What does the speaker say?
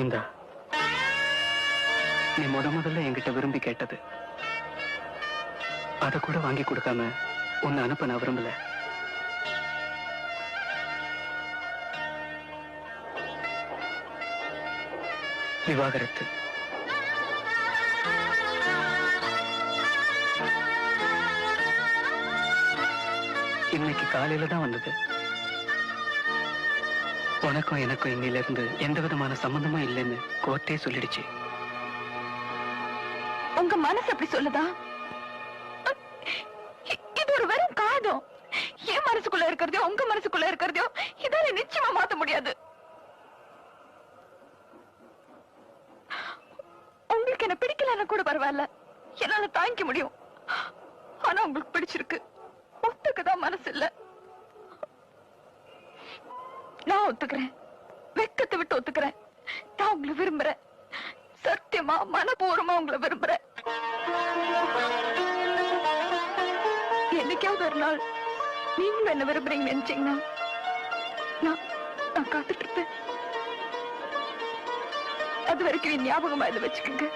இந்தா, நீ முதல்ல என்கிட்ட விரும்பி கேட்டது. அதை கூட வாங்கி கொடுக்காம உன்னை அனுப்ப நான் விரும்பல. விவாகரத்து. இன்னைக்கு காலையில தான் வந்தது. உனக்கும் எனக்கும் இன்னில இருந்து எந்த விதமான சம்பந்தமும் இல்லைன்னு கோர்ட்டே சொல்லிடுச்சு. உங்க மனசு அப்படி சொல்லுதா? இது ஒரு வெறும் காதம். என் மனசுக்குள்ள இருக்கிறதோ உங்க மனசுக்குள்ள இருக்கிறதோ இதால நிச்சயமா மாத்த முடியாது. உங்களுக்கு என்ன பிடிக்கலன்னா கூட பரவாயில்ல, என்னால தாங்கிக்க முடியும். ஆனா உங்களுக்கு பிடிச்சிருக்கு, ஒத்துக்கதான் மனசு இல்ல. நான் ஒத்துக்கிறேன், வெக்கத்தை விட்டு ஒத்துக்கிறேன். நான் உங்களை விரும்புறேன், சத்தியமா மனப்பூர்வமா உங்களை விரும்புறேன். என்னைக்காவது ஒரு நாள் நீங்களும் என்ன விரும்புறீங்கன்னு நினைச்சீங்கன்னா நான் காத்துட்டு இருப்பேன். அது வரைக்கும் ஞாபகமா இதை வச்சுக்கோங்க.